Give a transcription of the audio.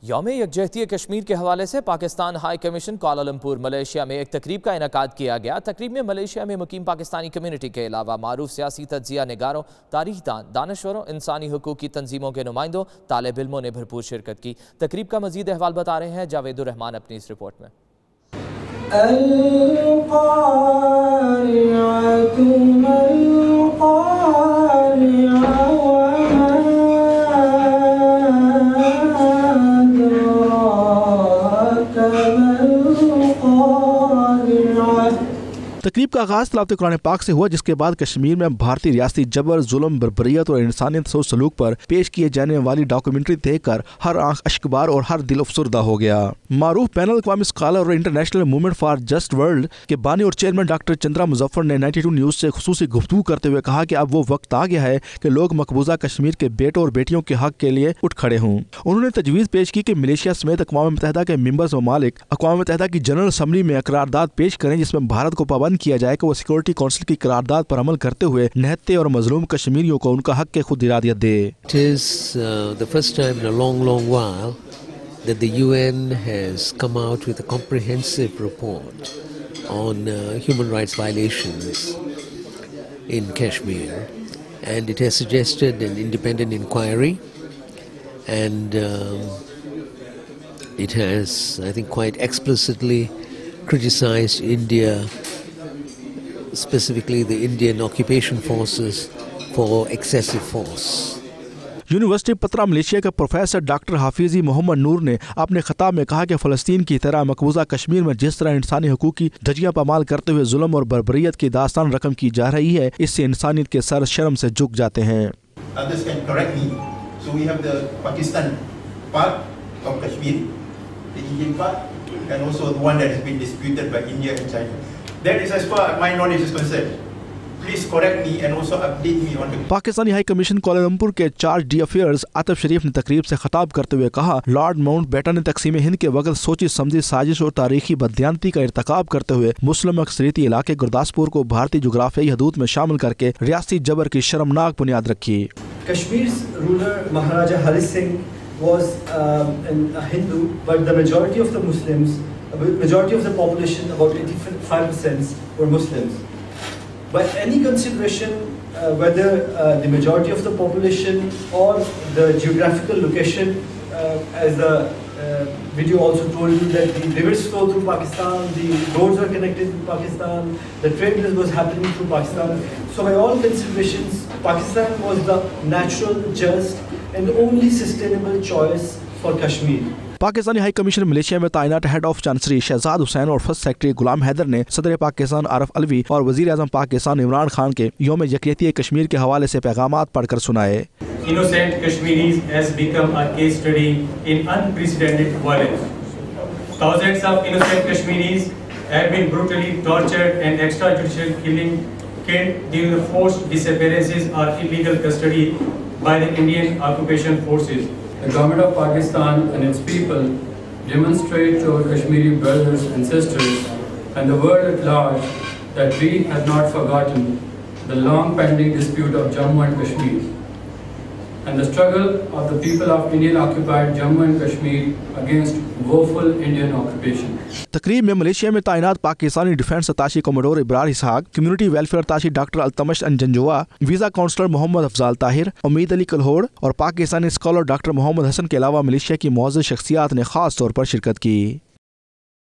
यौम यकजहती कश्मीर के हवाले से Pakistan high commission Kuala Lumpur Malaysia में एक तकरीब का इनेकाद किया गया। तकरीब में मलेशिया में मुकीम पाकिस्तानी कम्यूनिटी के अलावा मारूफ सियासी तज्जिया निगारों, तारीखदान, दानश्वरों, इंसानी हकूक़ की तंजीमों के नुमाइंदों, तालिब इल्मों ने भरपूर शिरकत की। तकरीब का मजीद अहवाल बता रहे हैं जावेदुर रहमान अपनी इस रिपोर्ट में। तकरीब का आगाज़ तिलावत कुरान पाक से हुआ, जिसके बाद कश्मीर में भारतीय रियासती जबर, जुल्म, बर्बरियत और इंसानियत से सलूक पर पेश किए जाने वाली डॉक्यूमेंट्री देखकर हर आंख अश्कबार और हर दिल अफसुर्दा हो गया। मारूफ बैनुल अक़वामी स्कॉलर और international movement for just world के बानी और चेयरमैन डॉक्टर चंद्रा मुजफ्फर ने 92 न्यूज़ से खुसूसी गुफ्तगू करते हुए कहा कि अब वो वक्त आ गया है कि लोग मकबूजा कश्मीर के बेटों और बेटियों के हक के लिए उठ खड़े हों। उन्होंने तजवीज़ पेश की कि मलेशिया समेत अक़वाम मुत्तहिदा के मेंबर्स ममालिक अक़वाम मुत्तहिदा की जनरल असम्बली में करारदाद पेश करें, जिसमें भारत को पाबंद किया जाए कि वो सिक्योरिटी काउंसिल की करारदाद पर अमल करते हुए निहत्ते और मजलूम कश्मीरियों को उनका हक के खुद इरादियत दे। It is the first time in a long while that the UN has come out with a comprehensive report on human rights violations in Kashmir, and it has suggested an independent inquiry, and it has, I think, quite explicitly criticized India, specifically the Indian occupation forces, for excessive force. University पतरा Malaysia के professor doctor हाफिजी Mohammad नूर ने अपने खिताब में कहा कि फ़लस्तीन की तरह मकबूजा कश्मीर में जिस तरह इंसानी हकूक़ की धज्जिया पामाल करते हुए जुल्म और बर्बरियत की दास्तान रकम की जा रही है, इससे इंसानियत के सर शर्म से झुक जाते हैं। That is as far as my knowledge is concerned. Please correct me and also update me on the. Pakistani high commission Kuala Lumpur के चार्ज डी अफेयर्स आतिफ शरीफ ने तकरीब से खिताब करते हुए कहा, लॉर्ड माउंटबेटन ने तकसीम हिंद के वक्त सोची समझी साजिश और तारीखी बददियानती का इर्तकाब करते हुए मुस्लिम अक्सरियती इलाके गुरदासपुर को भारतीय जोग्राफियाई हदूद में शामिल करके रियासती जबर की शर्मनाक बुनियाद रखी। Kashmir's ruler Maharaja Hari Singh was a Hindu, but the majority of the Muslims, majority of the population, about 85%, were Muslims. By any consideration, whether the majority of the population or the geographical location, as the video also told you that the rivers flow through Pakistan, the roads are connected to Pakistan, the trade was happening through Pakistan. So by all considerations, Pakistan was the natural, just and only sustainable choice for Kashmir. Pakistani high commission Malaysia में तैनात head of chancery Shahzad Hussain और first secretary गुलाम हैदर ने सदर पाकिस्तान आरिफ अलवी और वजीर आजम पाकिस्तान इमरान खान के यौम यकजहती कश्मीर के हवाले से पैगामात पढ़कर सुनाए। Innocent Kashmiris has become a case study in unprecedented violence. Thousands of innocent Kashmiris have been brutally tortured and extrajudicial killed during the forced disappearances or illegal custody by the Indian occupation forces. The government of Pakistan and its people demonstrate to our Kashmiri brothers and sisters and the world at large that we have not forgotten the long pending dispute of Jammu and Kashmir and the struggle of the people of Indian occupied Jammu and Kashmir against woeful Indian occupation. तकरीब में Malaysia में तैनात Pakistani defence attache commodore Ibrar Ishaq, community welfare attache doctor Altamash Janjua, visa counsellor Muhammad Afzal Tahir, Umeed Ali Kalhoro और Pakistani scholar doctor Muhammad Hassan के अलावा Malaysia की मौजूद शख्सियात ने खास तौर पर शिरकत की।